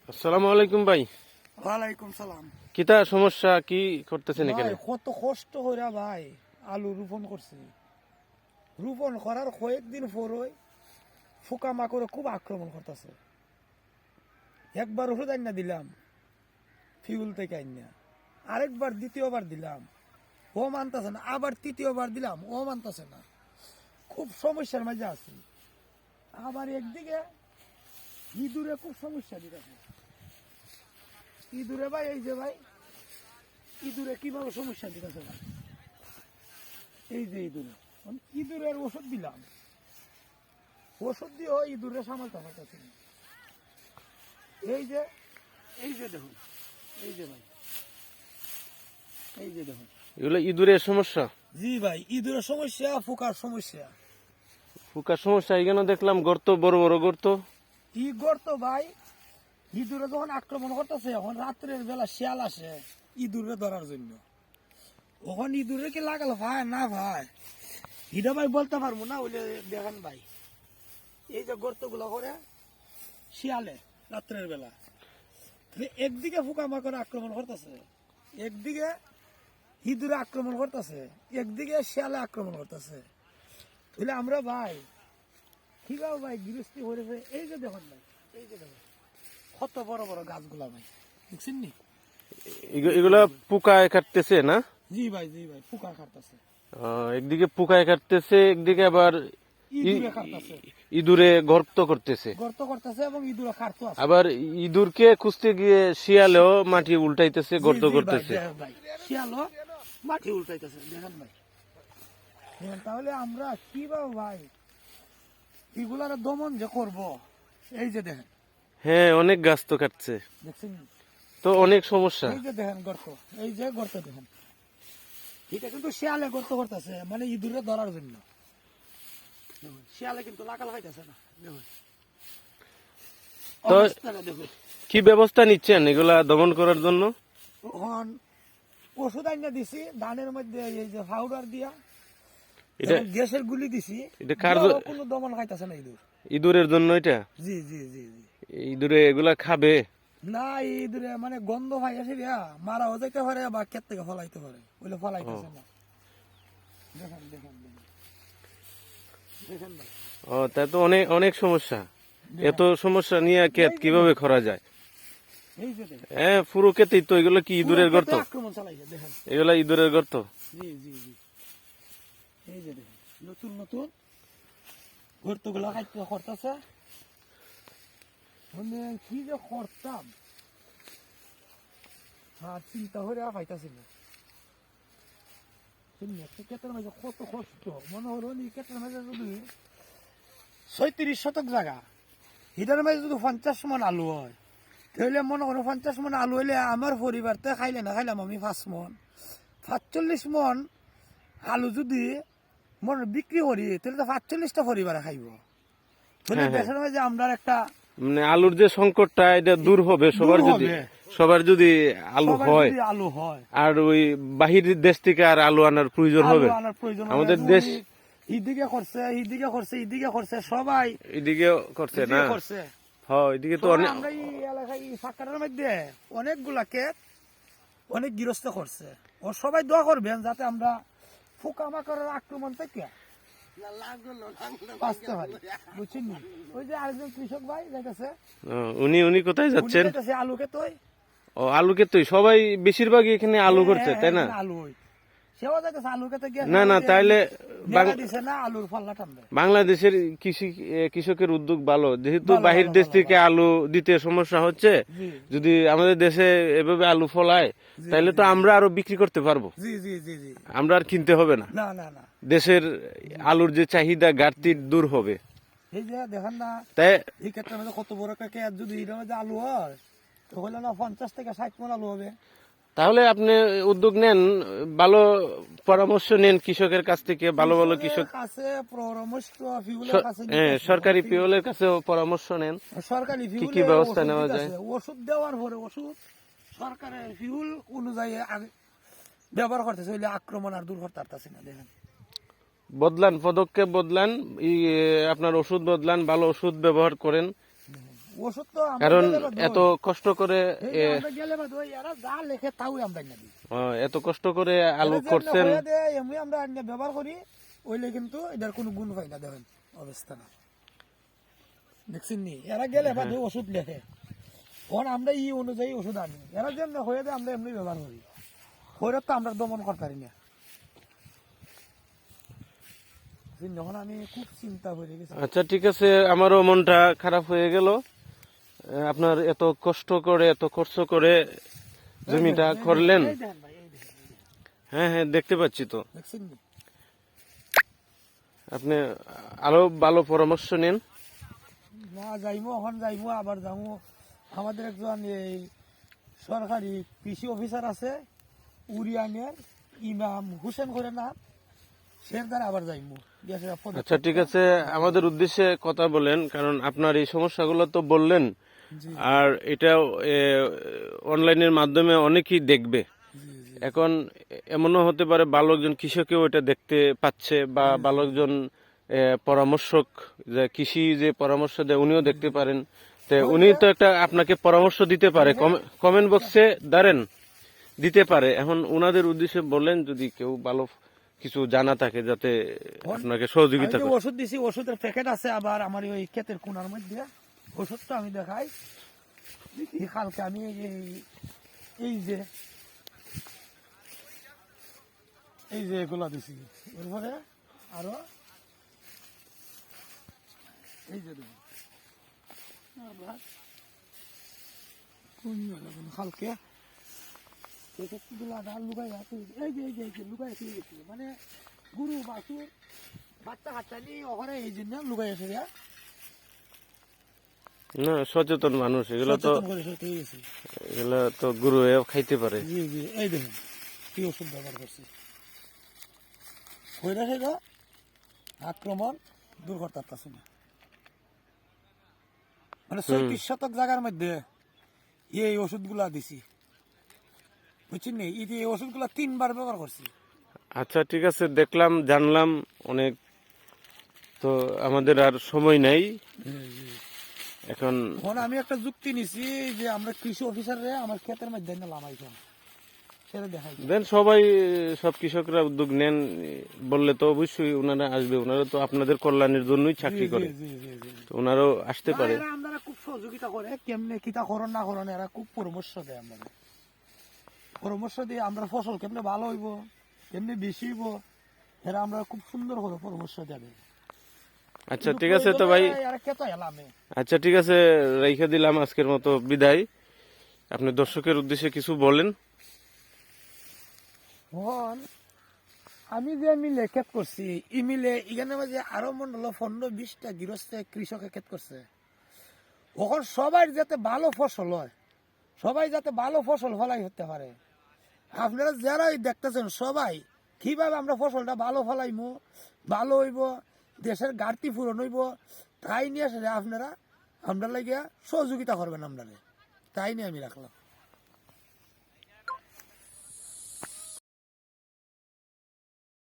আসসালামু আলাইকুম ভাই। ওয়ালাইকুম সালাম। কিতা সমস্যা, কি করতেছেন এখানে? ভাই কত কষ্ট হইরা ভাই আলু রোপণ করছি। রোপণ করার কয়েকদিন পরই পোকা মাকড়ে খুব আক্রমণ করতেছে। একবার ওষুধ আইনা দিলাম ফিউল থেকে আইনা, আরেকবার দ্বিতীয়বার দিলাম ও মানতেছে না, আবার তৃতীয়বার দিলাম ও মানতেছে না। খুব সমস্যার মাঝে আছি। আবার একদিকে ইঁদুরে খুব সমস্যা দিতেছে। ইঁদুরে ভাই, এই যে ভাই ইঁদুরে কিভাবে সমস্যা দিতেছে ভাই, এই যে ইঁদুরে, ইঁদুরের ওষুধ দিলাম, ওষুধ দিয়েও ইঁদুরে সামালতে পারতেছি না। এই যে দেখুন, এই যে ভাই, এই যে দেখুন, এগুলো ইঁদুরের সমস্যা? জি ভাই, ইঁদুরের সমস্যা, পোকার সমস্যা। পোকার সমস্যা এখানে দেখলাম গর্ত, বড় বড় গর্ত। কি গর্ত ভাই, ইঁদুরে যখন আক্রমণ করতেছে এখন রাত্রের বেলা শিয়াল আসে ইঁদুরে ধরার জন্য, ওখান ইঁদুরে কি লাগালো ভাই না ভাই এটা ভাই বলতে পারবো না। ওইলে দেখেন ভাই, এই যে গর্ত গুলো করে শিয়ালে রাত্রের বেলা, একদিকে পোকামাকড় আক্রমণ করতেছে, একদিকে ইঁদুরে আক্রমণ করতেছে, একদিকে শিয়ালে আক্রমণ করতেছে। তাহলে আমরা ভাই কিভাবে ভাই গৃহস্থী করেছে? এই যে দেখুন ভাই, এই যে দেখুন কত বড় বড় গাছগুলা ভাই, দেখছেন নি? এগুলা পোকায় কাটতেছে না? জি ভাই, জি ভাই, পোকা খাটতেছে, একদিকে পোকায় কাটতেছে, একদিকে আবার ইঁদুরে খাটতেছে, ইঁদুরে গর্ত করতেছে। গর্ত করতেছে এবং ইঁদুরে খাটতো আছে। আবার ইঁদুরকে খুঁজতে গিয়ে শিয়ালেও মাটি উল্টাইতেছে, জি, গর্ত জি ভাই, করতেছে। দেখেন ভাই, শিয়ালও মাটি উল্টাইতেছে, দেখেন ভাই। দেখেন, তাহলে আমরা কিভাবে ভাই এগুলার দমন যে করব? এই যে দেখেন, হ্যাঁ, অনেক গাছ তো কাটছে, দেখছেন নি? তো অনেক সমস্যা। এই যে দেখেন গর্ত, এই যে গর্ত দেখেন, এটা কিন্তু শিয়ালে গর্ত করতেছে, মানে ইঁদুরে ধরার জন্য। দেখুন, শিয়ালে কিন্তু লাগাল খাইতেছে না, দেখুন তো অবস্থাটা দেখুন। কি ব্যবস্থা নিচ্ছেন এগুলা দমন করার জন্য? এখন ওষুধ আইনা দিছি ধানের মধ্যে, এই যে পাউডার দিয়া, এটা গ্যাসের গুলি দিছি, এটা কার দিয়েও কোনো দমন খাইতেছে না ইঁদুর। ইঁদুরের জন্য এটা? জি জি জি জি। ইঁদুরে এগুলা খাবে? না, ইঁদুরে মানে গন্ধ ভাই আসে দিয়া মারাও যাইতে পারে বা ক্ষেত থেকে ফলাইতে পারে, ওইলে ফলাইতেছে না। দেখেন দেখেন দেখেন, দেখেন ভাই, ও, তা তো অনেক অনেক সমস্যা। দেখেন। এত সমস্যা নিয়ে ক্ষেত কিভাবে করা যায়? এই যে দেখেন, হ্যাঁ, পুরো ক্ষেতেই তো। এগুলো কি ইঁদুরের পুরো গর্ত? ক্ষেতে আক্রমণ চালাইছে, দেখেন। এগুলা ইঁদুরের গর্ত? জি জি জি, এই যে দেখেন, নতুন নতুন গর্তগুলো খাইতে করতেছে, মানে কি যে করতাম আর চিন্তা করে পাইতাছি না। ক্ষেতের মাঝে কত কষ্ট, মনে হলো নি ক্ষেতের মাঝে যদি 36 শতক জায়গা, এটার মাঝে যদি 50 মন আলু হয়, তাহলে মনে করো 50 মন আলু হইলে আমার পরিবারতে খাইলে না খাইলাম আমি 5 মন, 45 মন আলু যদি মনে বিক্রি করি তাহলে তো 45টা পরিবারে খাইব। তাহলে দেশের মাঝে আমরা একটা মানে আলুর যে সংকটটা, এটা দূর হবে সবার যদি, হবে। সবার যদি আলু সবার হয়। যদি আলু হয়, আর ওই বাহির দেশ থেকে আর আলু আনার প্রয়োজন হবে? আলু আনার প্রয়োজন হবে। আমাদের দেশ ইদিকে করছে, ইদিকে করছে, ইদিকে করছে, সবাই এদিকে করছে না? ইদিকে করছে। হ্যাঁ, এদিকে তো অনেক। আমরা এই এলাকায় এই ফাঁকাটার মধ্যে অনেকগুলা ক্ষেত অনেক গৃহস্থ করছে। ও সবাই দোয়া করবেন যাতে আমরা পোকামাকড়ের আক্রমণ থেকে বাঁচতে পারি, বুঝছেন নি? ওই যে আরেকজন কৃষক ভাই যাইতেছে, উনি উনি কোথায় যাচ্ছেন? আলু ক্ষেত, ও, আলু ক্ষেত তো সবাই বেশিরভাগই এখানে আলু করছে, তাই না? আলু হই সেও যাইতেছে আলু ক্ষেতে গিয়ে না না, তাইলে দিছে না আলুর ফলনা টানবে। বাংলাদেশের কৃষকের উদ্যোগ ভালো, যেহেতু ভালো, বাহির ভালো, দেশ ভালো, থেকে আলু দিতে সমস্যা হচ্ছে। জি যদি আমাদের দেশে এভাবে আলু ফলায়, তাহলে তো আমরা আরো বিক্রি করতে পারবো, জি জি জি জি, আমরা আর কিনতে হবে না। না না না, দেশের আলুর যে চাহিদা, ঘাটতি দূর হবে। এই যে দেখেন না, তাই এই ক্ষেত্রে মধ্যে কত বড় একটা ক্ষেত, যদি এটার মধ্যে আলু হয় তো হইলে না 50 থেকে 60 মণ আলু হবে। তাহলে আপনি উদ্যোগ নেন, ভালো পরামর্শ নেন কৃষকের কাছ থেকে, ভালো ভালো কৃষক, কাছে পরামর্শ, ফিউলের কাছে হ্যাঁ, নিতেছে। সরকারি পিওলের কাছেও পরামর্শ নেন। সরকারি কি ফিউলের ব্যবস্থা ওষুধ নেওয়া দিতেছে। যায়? ওষুধ দেওয়ার পরে ওষুধ সরকারের ফিউল অনুযায়ী ব্যবহার করতেছে, হইলে আক্রমণ আর দূর করতে পারতেছে না। দেখেন, বদলান, পদক্ষেপ বদলান, আপনার ওষুধ বদলান, ভালো ওষুধ ব্যবহার করেন। ওষুধ তো আমরা কারণ গেলে বা দই। এত কষ্ট করে এই যে আমরা গেলে বা দই, এরা যা লেখে তাও আমরা না দিই। এত কষ্ট করে আলু এরা যেমনি করছেন, হয়ে দেয়, এমনি আমরা আনিয়ে ব্যবহার করি, ওইলে কিন্তু এটার কোনো গুণ পাই না, দেখেন অবস্থা না। দেখছেন নি, এরা গেলে বা দই ওষুধ লেখে, তখন আমরা ই অনুযায়ী ওষুধ আনি, এরা যেমনি হয়ে দেয় আমরা এমনি ব্যবহার করি, ওইটা তো আমরা দমন করতে পারি না। যখন আমি খুব চিন্তা করে গেছি। আচ্ছা ঠিক আছে, আমারও মনটা খারাপ হয়ে গেল। আপনার এত কষ্ট করে এত খরচ করে জমিটা করলেন। এই দেখেন ভাই, এই দেখেন, হ্যাঁ হ্যাঁ, দেখতে পাচ্ছি তো। দেখছেন নি? আপনি আরো ভালো পরামর্শ নিন। না যাইমো, এখন যাইমো, আবার যাবো। আমাদের একজন এই সরকারি কৃষি অফিসার আছে উরিয়ানের, ইমাম হোসেন করে না, সে দ্বারা আবার যাইমো। আচ্ছা ঠিক আছে, আমাদের উদ্দেশ্যে কথা বলেন, কারণ আপনার এই সমস্যাগুলো তো বললেন, জি আর এটা অনলাইনের মাধ্যমে অনেকেই দেখবে। জি জি এখন এমনও হতে পারে ভালো একজন কৃষকেও এটা দেখতে পাচ্ছে, বা ভালো একজন পরামর্শক, যে কৃষি যে পরামর্শ দেয় উনিও দেখতে পারেন। তো উনি তো একটা আপনাকে পরামর্শ দিতে পারে, কমেন্ট বক্সে দাঁড়েন দিতে পারে। এখন উনাদের উদ্দেশ্যে বলেন, যদি কেউ ভালো কিছু জানা থাকে যাতে আপনাকে আমি সহযোগিতা যে করে। ওষুধ দিছি, ওষুধের প্যাকেট আছে আবার আমার ওই ক্ষেতের কোনার মধ্যে, ওষুধটা আমি দেখাই। এই কালকে আমি এই যে এই যে এগুলো দিছি, এরপরে আরো এই যে দেখুন, আবার কোন লাগানো কালকে প্যাকেটগুলো আবার লুকাই আছে, এই যে লুকাই আছে গেছিল, মানে গরু বাছুর বাচ্চা কাচ্চা নিয়ে ওখানে এই জন্য লুকাই আছে। না, সচেতন মানুষ, এগুলো তো সচেতন করে সত্যি হয়ে গেছে। এগুলো তো গরু খাইতে পারে। জি জি, এই দেখুন কি ওষুধ ব্যবহার করছে, কইরা সেটা আক্রমণ দূর করতে পারতেছে না। মানে ৩৬ শতক জায়গার মধ্যে এই ওষুধগুলা দিছি, বুঝছেন নি? এই ওষুধগুলা ৩ বার ব্যবহার করছি। আচ্ছা ঠিক আছে, দেখলাম জানলাম অনেক। তো আমাদের আর সময় নাই এখন। এখন আমি একটা যুক্তি নিছি যে আমরা কৃষি অফিসাররে আমার ক্ষেতের মধ্যে নামাইতাম, সেটা দেখাই। দেন সবাই, সব কৃষকরা উদ্যোগ নেন, বললে তো অবশ্যই ওনারা আসবে। ওনারা তো আপনাদের কল্যাণের জন্যই চাকরি করে, জি জি জি। তো ওনারাও আসতে পারে। এরা আমরা খুব সহযোগিতা করে, কেমনে কিতা করণ না করণ এরা খুব পরামর্শ দেয় আমাদের। পরামর্শ দিয়ে আমরা ফসল কেমনে ভালো হইব, কেমনে বেশি হইব, এরা আমরা খুব সুন্দর করে পরামর্শ দেবে। আচ্ছা ঠিক আছে তো ভাই, এরা কেত এলামে। আচ্ছা ঠিক আছে, রেখে দিলাম আজকের মতো বিদায়। আপনি দর্শকের উদ্দেশ্যে কিছু বলেন। হন আমি যে মিলে ক্ষেত করছি, ই মিলে এখানে মাঝে আরো মনে হলো 15-20টা গৃহস্থ কৃষকে ক্ষেত করছে। ওখন সবাই যাতে ভালো ফসল হয়, সবাই যাতে ভালো ফসল ফলাই হতে পারে। আপনারা যারাই দেখতেছেন সবাই কিভাবে আমরা ফসলটা ভালো ফলাইমু, ভালো হইব, দেশের ঘাটতি পূরণ হইব, তাই নিয়ে আসলে আপনারা আমরা লাগিয়া সহযোগিতা করবেন, আমরা তাই নিয়ে আমি রাখলাম।